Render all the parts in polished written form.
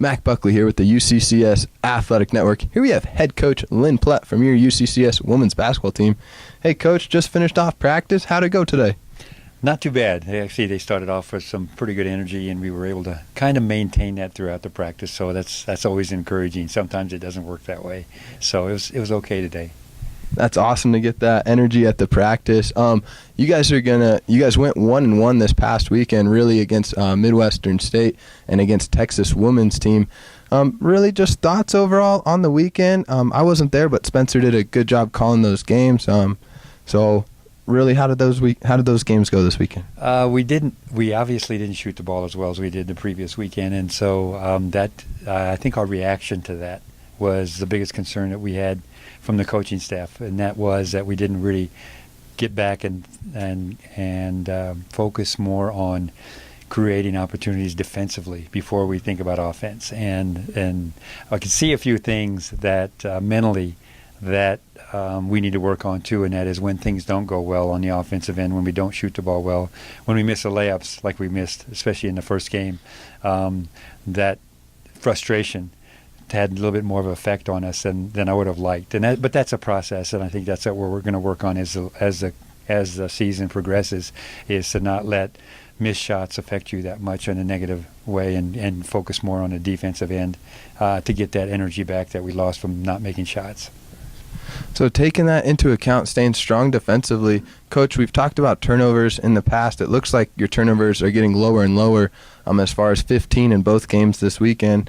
Mac Buckley here with the UCCS Athletic Network. Here we have head coach Lynn Plett from your UCCS women's basketball team. Hey, coach, just finished off practice. How'd it go today? Not too bad. They started off with some pretty good energy, and we were able to kind of maintain that throughout the practice. So that's always encouraging. Sometimes it doesn't work that way. So it was okay today. That's awesome to get that energy at the practice. You guys went 1-1 this past weekend, really against Midwestern State and against Texas women's team. Really, just thoughts overall on the weekend. I wasn't there, but Spencer did a good job calling those games. So really, how did those games go this weekend? We obviously didn't shoot the ball as well as we did the previous weekend, and so I think our reaction to that was the biggest concern that we had from the coaching staff, and that was that we didn't really get back and focus more on creating opportunities defensively before we think about offense. And I could see a few things that mentally that we need to work on too, and that is when things don't go well on the offensive end, when we don't shoot the ball well, when we miss the layups like we missed, especially in the first game, that frustration had a little bit more of an effect on us than I would have liked. But that's a process, and I think that's what we're going to work on as the season progresses, is to not let missed shots affect you that much in a negative way, and focus more on the defensive end to get that energy back that we lost from not making shots. So taking that into account, staying strong defensively, Coach, we've talked about turnovers in the past. It looks like your turnovers are getting lower and lower, as far as 15 in both games this weekend.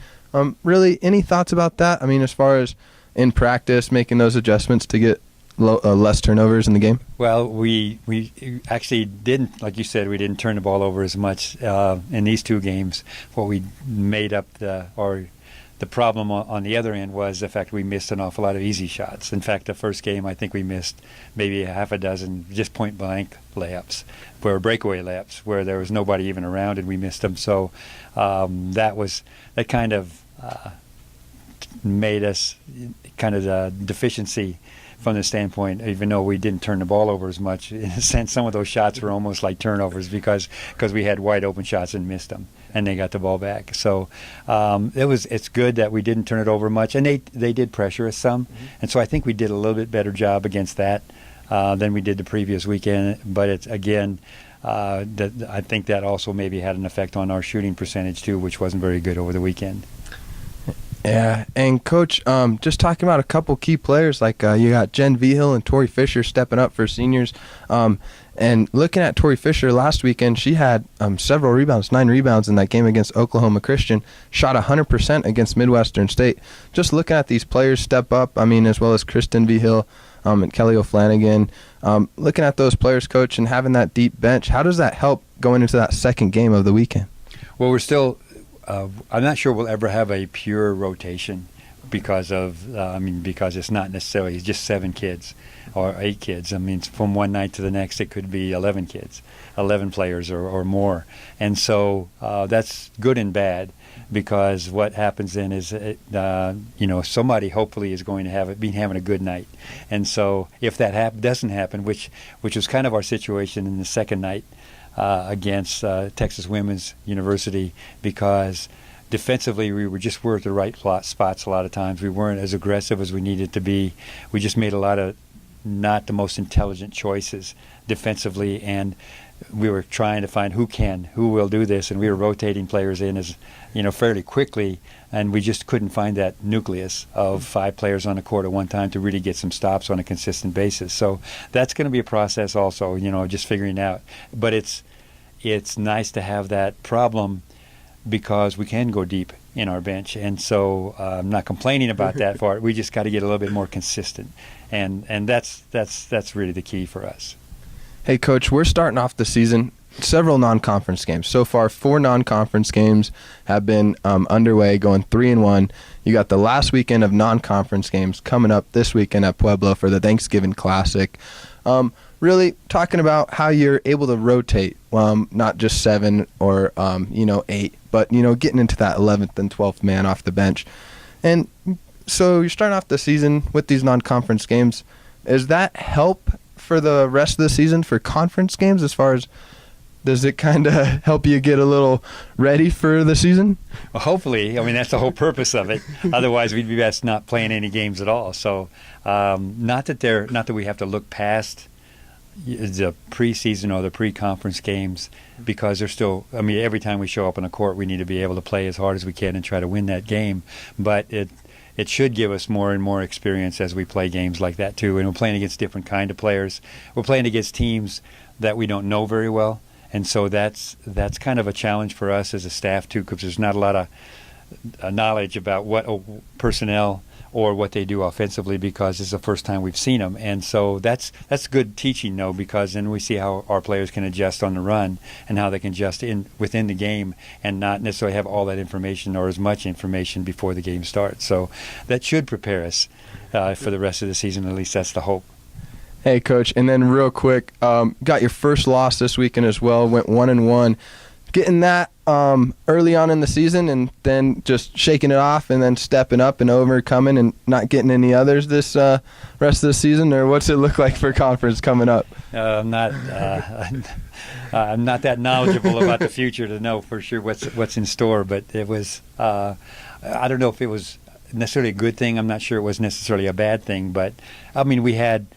Really, any thoughts about that? I mean, as far as in practice, making those adjustments to get less turnovers in the game? Well, we actually didn't, like you said, we didn't turn the ball over as much in these two games. What we made up the problem on the other end was the fact we missed an awful lot of easy shots. In fact, the first game, I think we missed maybe half a dozen just point-blank layups, breakaway layups, where there was nobody even around, and we missed them. So that kind of made us kind of the deficiency from the standpoint, even though we didn't turn the ball over as much. In a sense, some of those shots were almost like turnovers because we had wide open shots and missed them, and they got the ball back. So it's good that we didn't turn it over much, and they did pressure us some, and so I think we did a little bit better job against that than we did the previous weekend. But it's again, I think that also maybe had an effect on our shooting percentage too, which wasn't very good over the weekend. Yeah, and Coach, just talking about a couple key players, like you got Jen Vigil and Tori Fisher stepping up for seniors. And looking at Tori Fisher last weekend, she had several rebounds, 9 rebounds in that game against Oklahoma Christian, shot 100% against Midwestern State. Just looking at these players step up, as well as Kristen Vigil and Kelly O'Flanagan. Looking at those players, Coach, and having that deep bench, how does that help going into that second game of the weekend? Well, we're still I'm not sure we'll ever have a pure rotation because it's not necessarily just 7 kids or 8 kids. From one night to the next, it could be 11 kids, 11 players or more. And so that's good and bad, because what happens then is, somebody hopefully is going to having a good night. And so if that doesn't happen, which was kind of our situation in the second night, against Texas Women's University, because defensively we were at the right spots a lot of times. We weren't as aggressive as we needed to be. We just made a lot of not the most intelligent choices defensively, and we were trying to find who will do this, and we were rotating players in fairly quickly, and we just couldn't find that nucleus of 5 players on the court at one time to really get some stops on a consistent basis. So that's going to be a process also, just figuring out. But it's nice to have that problem, because we can go deep in our bench, and so I'm not complaining about that part. We just got to get a little bit more consistent, and that's really the key for us. Hey, Coach, we're starting off the season, several non-conference games. So far, 4 non-conference games have been underway, going 3-1. You got the last weekend of non-conference games coming up this weekend at Pueblo for the Thanksgiving Classic. Really talking about how you're able to rotate, not just 7 or 8, but getting into that 11th and 12th man off the bench. And so you're starting off the season with these non-conference games. Does that help for the rest of the season for conference games, as far as Does it kind of help you get a little ready for the season? Well, hopefully. I mean, that's the whole purpose of it. Otherwise, we'd be best not playing any games at all. So, not that we have to look past the preseason or the pre-conference games, because they're still, I mean, every time we show up on a court, we need to be able to play as hard as we can and try to win that game. But it should give us more and more experience as we play games like that too. And we're playing against different kind of players. We're playing against teams that we don't know very well, and so that's kind of a challenge for us as a staff too, because there's not a lot of knowledge about what personnel or what they do offensively, because it's the first time we've seen them. And so that's good teaching, though, because then we see how our players can adjust on the run and how they can adjust within the game and not necessarily have all that information or as much information before the game starts. So that should prepare us for the rest of the season. At least that's the hope. Hey, Coach, and then real quick, got your first loss this weekend as well, went 1-1. Getting that early on in the season and then just shaking it off and then stepping up and overcoming and not getting any others this rest of the season, or what's it look like for conference coming up? I'm not that knowledgeable about the future to know for sure what's in store, but it was I don't know if it was necessarily a good thing. I'm not sure it was necessarily a bad thing, but I mean, we had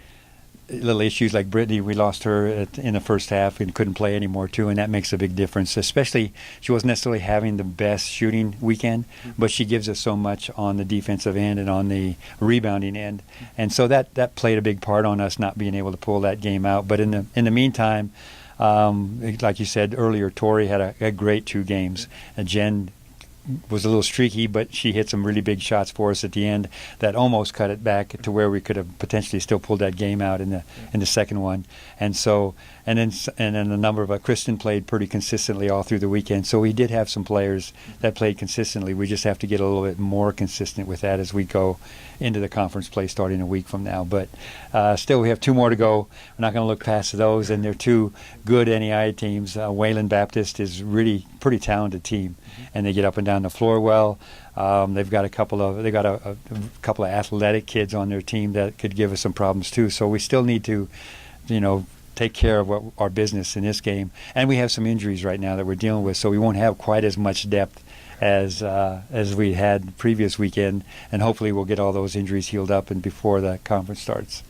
little issues like Brittany. We lost her in the first half and couldn't play anymore too, and that makes a big difference. Especially, she wasn't necessarily having the best shooting weekend, but she gives us so much on the defensive end and on the rebounding end, and so that played a big part on us not being able to pull that game out. But in the meantime, like you said earlier, Tori had a great 2 games, and Jen was a little streaky, but she hit some really big shots for us at the end that almost cut it back to where we could have potentially still pulled that game out in the second one. And so, and then a number of Kristen played pretty consistently all through the weekend. So we did have some players that played consistently. We just have to get a little bit more consistent with that as we go into the conference play starting a week from now. But still, we have 2 more to go. We're not going to look past those, and they're 2 good NEI teams. Wayland Baptist is really pretty talented team, and they get up and down the floor well. They've got a couple of athletic kids on their team that could give us some problems too. So we still need to, take care of our business in this game. And we have some injuries right now that we're dealing with, so we won't have quite as much depth as we had previous weekend. And hopefully we'll get all those injuries healed up and before the conference starts.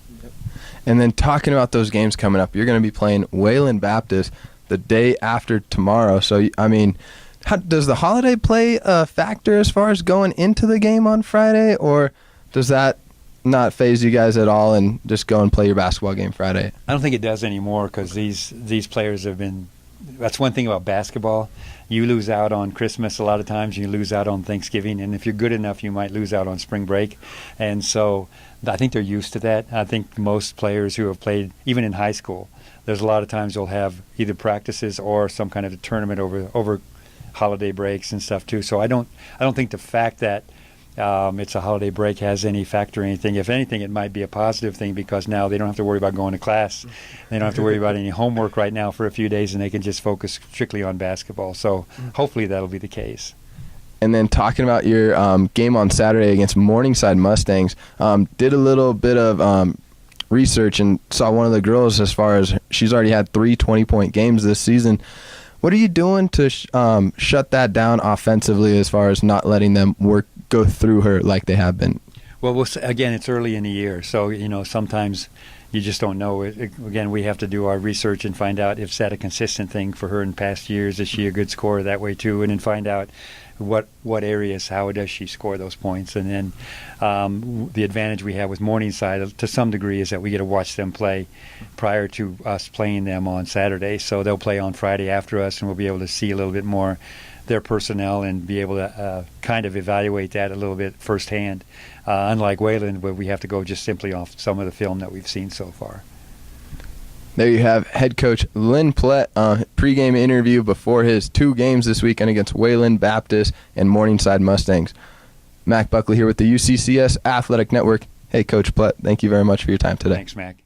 And then talking about those games coming up, you're going to be playing Wayland Baptist the day after tomorrow. So, I mean, does the holiday play a factor as far as going into the game on Friday, or does that not phase you guys at all and just go and play your basketball game Friday? I don't think it does anymore, because these players have been – that's one thing about basketball. You lose out on Christmas a lot of times. You lose out on Thanksgiving. And if you're good enough, you might lose out on spring break. And so I think they're used to that. I think most players who have played, even in high school, there's a lot of times they'll have either practices or some kind of a tournament over holiday breaks and stuff too. So I don't think the fact that it's a holiday break has any factor or anything. If anything, it might be a positive thing, because now they don't have to worry about going to class. They don't have to worry about any homework right now for a few days, and they can just focus strictly on basketball. So hopefully that'll be the case. And then talking about your game on Saturday against Morningside Mustangs, did a little bit of research and saw one of the girls, as far as she's already had 3 20-point games this season. What are you doing to shut that down offensively, as far as not letting them go through her like they have been? Well, again, it's early in the year, so sometimes you just don't know. Again, we have to do our research and find out if that's a consistent thing for her in past years. Is she a good scorer that way too? And then find out what areas, how does she score those points? And then the advantage we have with Morningside to some degree is that we get to watch them play prior to us playing them on Saturday. So they'll play on Friday after us, and we'll be able to see a little bit more their personnel and be able to kind of evaluate that a little bit firsthand. Unlike Wayland, where we have to go just simply off some of the film that we've seen so far. There you have head coach Lynn Plett pregame interview before his 2 games this weekend against Wayland Baptist and Morningside Mustangs. Mac Buckley here with the UCCS Athletic Network. Hey, Coach Plett, thank you very much for your time today. Thanks, Mac.